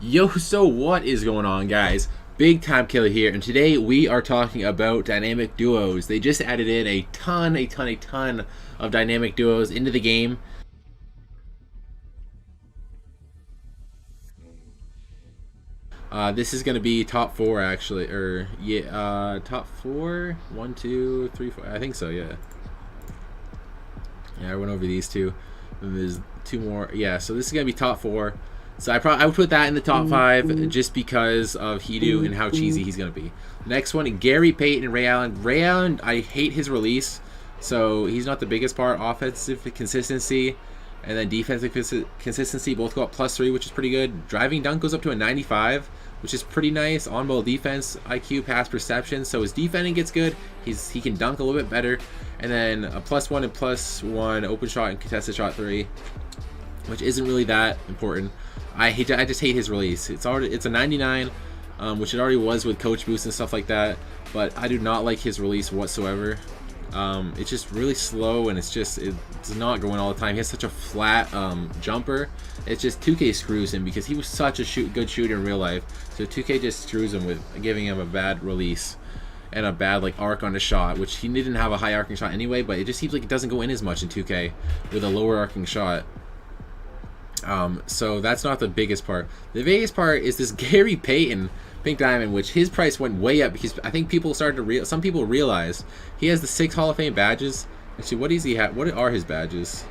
Yo, so what is going on, guys? Big Time Killer here, and today we are talking about dynamic duos. They just added in a ton of dynamic duos into the game. This is going to be top 4, actually, or yeah, top 4, 1, 2, 3, 4. I think so, yeah. Yeah, I went over these two. And there's 2 more. Yeah, so this is going to be top 4. So I would put that in the top 5 just because of Hidu and how cheesy he's going to be. Next one, Gary Payton and Ray Allen. Ray Allen, I hate his release, so he's not the biggest part. Offensive consistency and then defensive consistency both go up +3, which is pretty good. Driving dunk goes up to a 95, which is pretty nice. On-ball defense, IQ, pass perception, so his defending gets good. He can dunk a little bit better. And then a +1 and +1 open shot and contested shot 3, which isn't really that important. I just hate his release. It's a 99, which it already was with coach boost and stuff like that. But I do not like his release whatsoever. It's just really slow, and it's not going all the time. He has such a flat jumper. It's just 2K screws him because he was such a good shooter in real life. So 2K just screws him with giving him a bad release and a bad arc on the shot, which he didn't have a high arcing shot anyway. But it just seems like it doesn't go in as much in 2K with a lower arcing shot. So that's not the biggest part. The biggest part is this Gary Payton Pink Diamond, which his price went way up because I think people started to some people realized he has the 6 Hall of Fame badges. Actually, what does he have? What are his badges?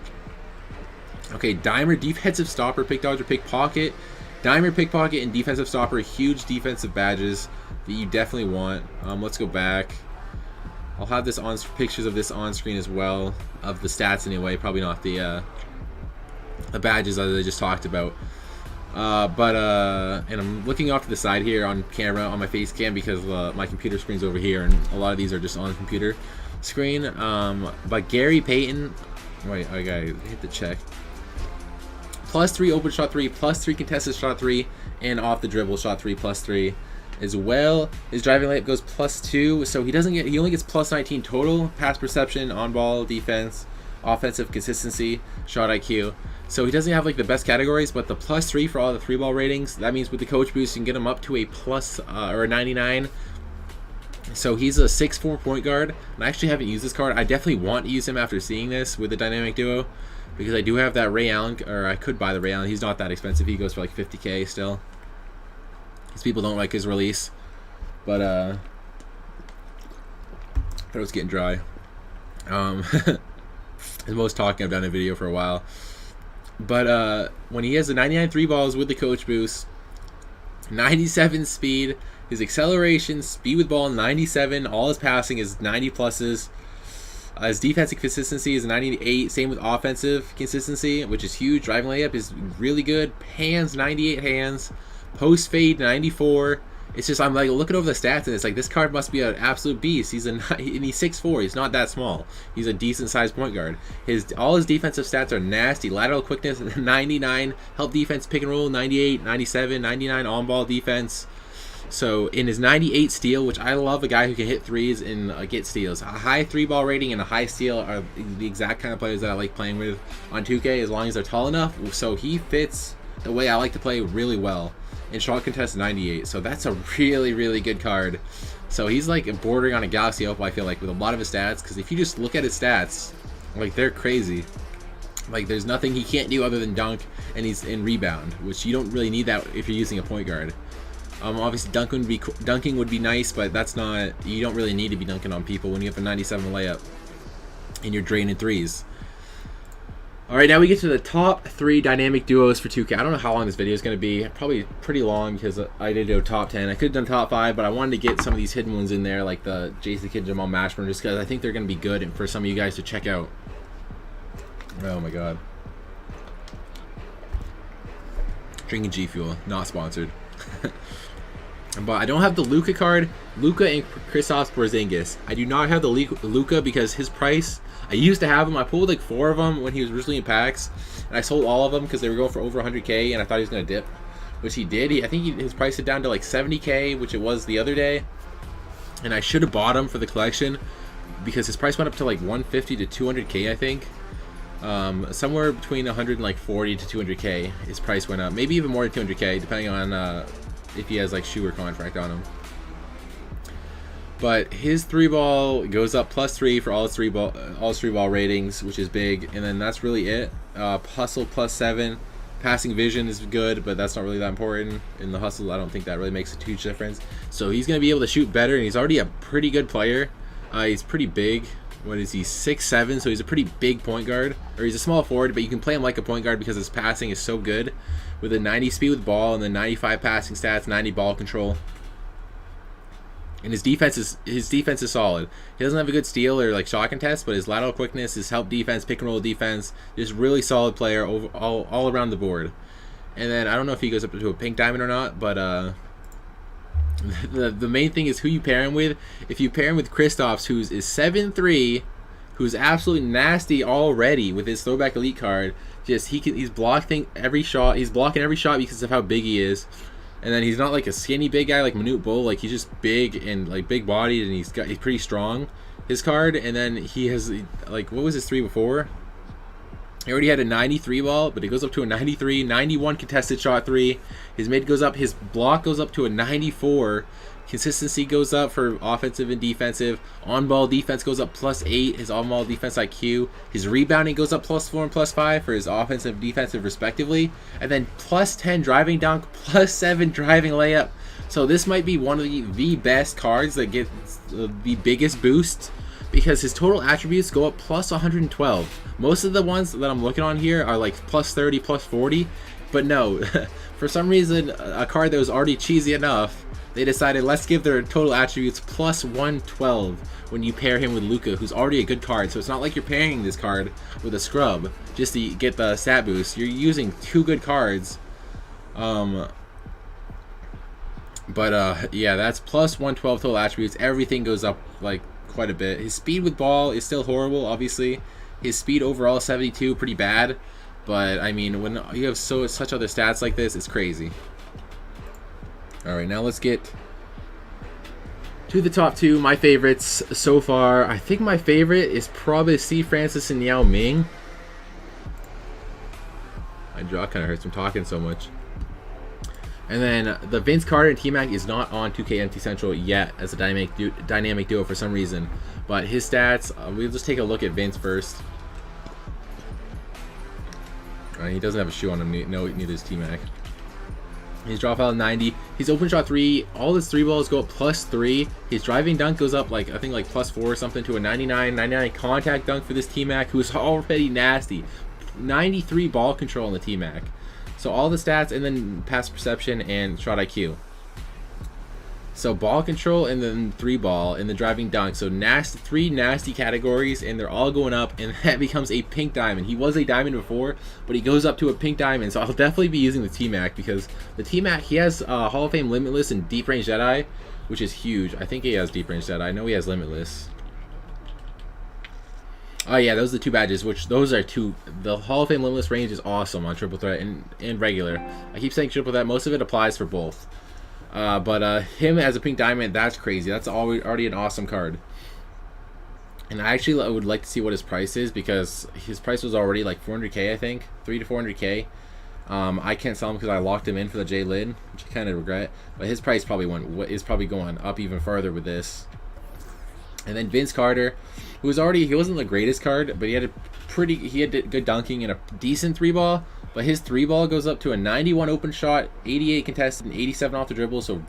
Okay, Dimer, defensive stopper, pick dodger, pickpocket. Dimer, pickpocket, and defensive stopper, huge defensive badges that you definitely want. Let's go back. I'll have this on pictures of this on screen as well, of the stats anyway. Probably not the badges that I just talked about. And I'm looking off to the side here on camera on my face cam because my computer screen's over here, and a lot of these are just on the computer screen. But Gary Payton, wait, I gotta hit the check. +3 open shot 3, +3 contested shot 3, and off the dribble shot 3, +3 as well. His driving layup goes +2, so he only gets +19 total. Pass perception, on ball defense, offensive consistency, shot IQ. So he doesn't have the best categories, but the +3 for all the 3-ball ratings, that means with the coach boost you can get him up to a or a 99. So he's a 6'4" point guard, and I actually haven't used this card. I definitely want to use him after seeing this with the dynamic duo, because I do have that Ray Allen, or I could buy the Ray Allen. He's not that expensive. He goes for 50K still, because people don't like his release. But thought it was getting dry. The most talking I've done in a video for a while. But when he has the 99 3 balls with the coach boost, 97 speed, his acceleration, speed with ball 97, all his passing is 90 pluses. His defensive consistency is 98, same with offensive consistency, which is huge. Driving layup is really good. Hands, 98 hands. Post fade, 94. It's just, I'm looking over the stats, and it's this card must be an absolute beast. He's 6'4". He's not that small. He's a decent sized point guard. All his defensive stats are nasty. Lateral quickness, 99. Help defense, pick and roll, 98, 97, 99 on ball defense. So in his 98 steal, which I love a guy who can hit threes and get steals. A high 3-ball rating and a high steal are the exact kind of players that I like playing with on 2K, as long as they're tall enough. So he fits the way I like to play really well. And shot contest 98, so that's a really good card. So he's bordering on a Galaxy Opal, I feel with a lot of his stats, because if you just look at his stats, they're crazy. There's nothing he can't do other than dunk, and he's in rebound, which you don't really need that if you're using a point guard. Obviously dunking would be nice, but that's not, you don't really need to be dunking on people when you have a 97 layup and you're draining threes. Alright, now we get to the top 3 dynamic duos for 2K. I don't know how long this video is going to be. Probably pretty long because I did go top 10. I could have done top 5, but I wanted to get some of these hidden ones in there, like the Jason Kidd, Jamal Mashburn, just because I think they're going to be good and for some of you guys to check out. Oh my god. Drinking G Fuel, not sponsored. But I don't have the Luka card, Luka and Kristaps Porzingis. I do not have the Luka because his price, I used to have him. I pulled 4 of them when he was originally in packs, and I sold all of them because they were going for over 100K, and I thought he was going to dip, which he did. I think his price is down to 70K, which it was the other day, and I should have bought him for the collection because his price went up to 150 to 200K, I think. Somewhere between 140 to 200k. His price went up, maybe even more than 200k, depending on if he has like shoe or contract on him. But his 3-ball goes up +3 for all his 3-ball ratings, which is big, and then that's really it. Hustle +7. Passing vision is good, but that's not really that important. In the hustle, I don't think that really makes a huge difference. So he's going to be able to shoot better, and he's already a pretty good player. He's pretty big. What is he? 6'7", so he's a pretty big point guard. Or he's a small forward, but you can play him like a point guard because his passing is so good. With a 90 speed with ball, and then 95 passing stats, 90 ball control. And his defense is solid. He doesn't have a good steal or like shot contest, but his lateral quickness, his help defense, pick and roll defense, just really solid player all around the board. And then I don't know if he goes up to a pink diamond or not, but the main thing is who you pair him with. If you pair him with Kristaps, who's 7'3", who's absolutely nasty already with his throwback elite card, he's blocking every shot. He's blocking every shot because of how big he is. And then he's not like a skinny big guy like Manute Bol. Like he's just big and like big bodied, and he's pretty strong. His card, and then he has like, what was his 3 before? He already had a 93 ball, but it goes up to a 93, 91 contested shot 3. His mid goes up, his block goes up to a 94. Consistency goes up for offensive and defensive. On-ball defense goes up +8. His on-ball defense IQ. His rebounding goes up +4 and +5 for his offensive and defensive respectively. And then +10 driving dunk, +7 driving layup. So this might be one of the best cards that gets the biggest boost, because his total attributes go up +112. Most of the ones that I'm looking on here are like +30, +40. But no, for some reason, a card that was already cheesy enough, they decided let's give their total attributes +112 when you pair him with Luka, who's already a good card. So it's not like you're pairing this card with a scrub just to get the stat boost. You're using 2 good cards. Yeah, that's +112 total attributes. Everything goes up like quite a bit. His speed with ball is still horrible, obviously. His speed overall 72, pretty bad. But I mean, when you have such other stats like this, it's crazy. Alright, now let's get to the top 2, my favorites so far. I think my favorite is probably Steve Francis and Yao Ming. My jaw kind of hurts from talking so much. And then the Vince Carter and T-Mac is not on 2K Central yet as a dynamic duo for some reason. But his stats, we'll just take a look at Vince first. He doesn't have a shoe on him, no, neither does T-Mac. His drop out 90. His open shot 3, all his 3 balls go up +3. His driving dunk goes up like, I think like +4 or something to a 99 contact dunk for this T-Mac, who's already nasty. 93 ball control on the T-Mac. So all the stats, and then pass perception and shot IQ. So ball control and then 3 ball and the driving dunk. So 3 nasty categories, and they're all going up, and that becomes a pink diamond. He was a diamond before, but he goes up to a pink diamond. So I'll definitely be using the T-Mac, because the T-Mac, he has Hall of Fame Limitless and Deep Range Jedi, which is huge. I think he has Deep Range Jedi. I know he has Limitless. Oh yeah, those are the 2 badges, which those are 2. The Hall of Fame Limitless range is awesome on Triple Threat and regular. I keep saying Triple Threat, most of it applies for both. But him as a pink diamond, that's crazy. That's already an awesome card. And I actually would like to see what his price is, because his price was already like 400k, I think. 3 to 400k. I can't sell him because I locked him in for the J Lid, which I kind of regret. But his price is probably going up even further with this. And then Vince Carter, who was he wasn't the greatest card, but he had good dunking and a decent 3 ball. But his 3 ball goes up to a 91 open shot, 88 contested, and 87 off the dribble, so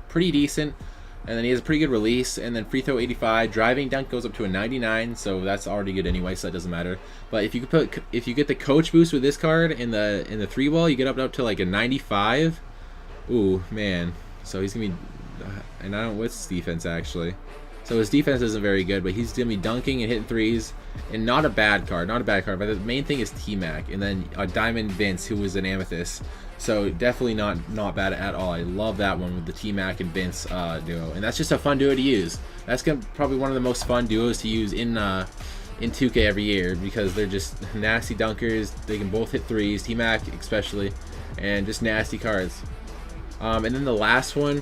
pretty decent. And then he has a pretty good release, and then free throw 85, driving dunk goes up to a 99, so that's already good anyway, so that doesn't matter. But if you get the coach boost with this card in the 3 ball, you get up to like a 95. Ooh man, so he's gonna be, and I don't know what's his defense actually. So his defense isn't very good, but he's gonna be dunking and hitting 3s, and not a bad card. But the main thing is T-Mac, and then a Diamond Vince, who was an Amethyst. So definitely not bad at all. I love that one with the T-Mac and Vince duo, and that's just a fun duo to use. That's probably one of the most fun duos to use in 2K every year, because they're just nasty dunkers. They can both hit 3s, T-Mac especially, and just nasty cards. And then the last one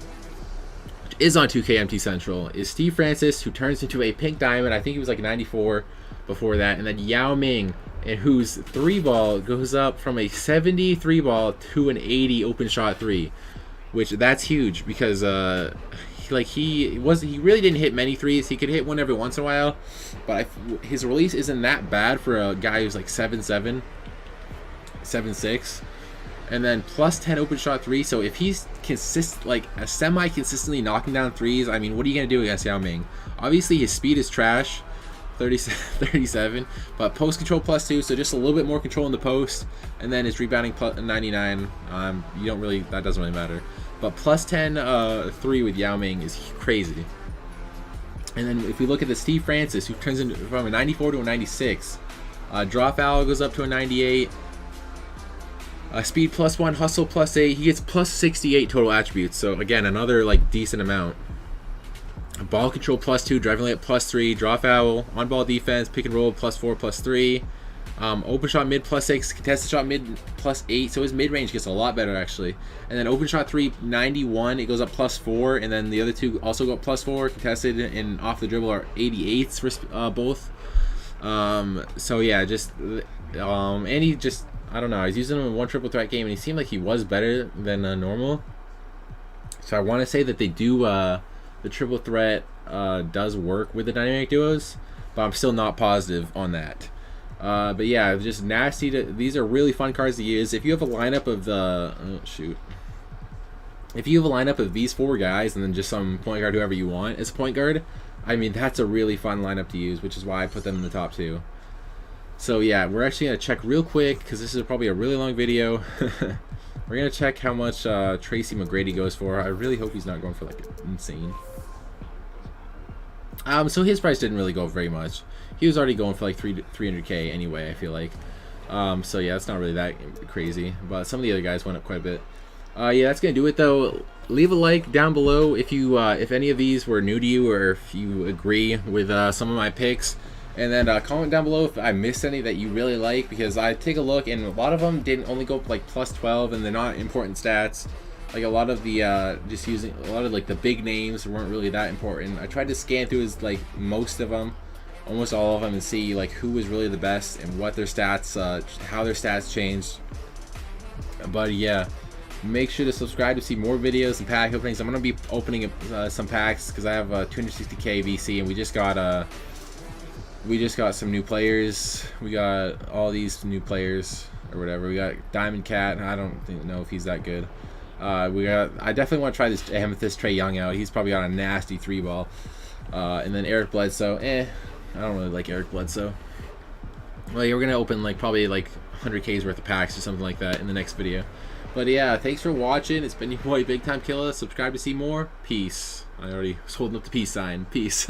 is on 2K Central is Steve Francis, who turns into a pink diamond. I think he was like 94 before that. And then Yao Ming, and whose three ball goes up from a 73 ball to an 80 open shot three, which that's huge because he really didn't hit many threes. He could hit one every once in a while, but his release isn't that bad for a guy who's like 7'7", 7'6", and then plus 10 open shot three. So if he's semi consistently knocking down threes, I mean, what are you gonna do against Yao Ming? Obviously, his speed is trash. 37, but post control +2, so just a little bit more control in the post, and then his rebounding +99. That doesn't really matter, but plus 10 3 with Yao Ming is crazy. And then if we look at the Steve Francis, who turns into from a 94 to a 96, draw foul goes up to a 98, speed +1, hustle +8. He gets +68 total attributes, so again, another like decent amount. Ball control +2, driving layup +3, draw foul, on ball defense, pick and roll +4, +3, open shot mid +6, contested shot mid +8. So his mid range gets a lot better actually. And then open shot 3 91, it goes up +4, and then the other two also go up +4. Contested and off the dribble are 88s for both. So yeah, and he just, I don't know, I was using him in one triple threat game and he seemed like he was better than normal. So I want to say that they do. The triple threat does work with the dynamic duos, but I'm still not positive on that. But yeah, just nasty. These are really fun cards to use. If you have a lineup of if you have a lineup of these four guys and then just some point guard, whoever you want as a point guard, I mean, that's a really fun lineup to use, which is why I put them in the top two. So yeah, we're actually gonna check real quick because this is probably a really long video. We're gonna check how much Tracy McGrady goes for. I really hope he's not going for like insane. So his price didn't really go very much. He was already going for like 300K anyway, I feel like. So yeah, it's not really that crazy. But some of the other guys went up quite a bit. Yeah, that's gonna do it though. Leave a like down below if you if any of these were new to you or if you agree with some of my picks. And then comment down below if I missed any that you really like, because I take a look and a lot of them didn't only go up like +12 and they're not important stats. Like a lot of the like the big names weren't really that important. I tried to scan through like most of them, almost all of them, and see like who was really the best and what their stats, how their stats changed. But yeah, make sure to subscribe to see more videos and pack openings. I'm gonna be opening some packs because I have 260K VC and we just got some new players. We got all these new players or whatever. We got Diamond Cat. I don't know if he's that good. I definitely want to try this Amethyst Trae Young out. He's probably got a nasty 3-ball. And then Eric Bledsoe. I don't really like Eric Bledsoe. Well, yeah, we're gonna open like probably like 100K's worth of packs or something like that in the next video. But yeah, thanks for watching. It's been your boy Big Time Killer. Subscribe to see more. Peace. I already was holding up the peace sign. Peace.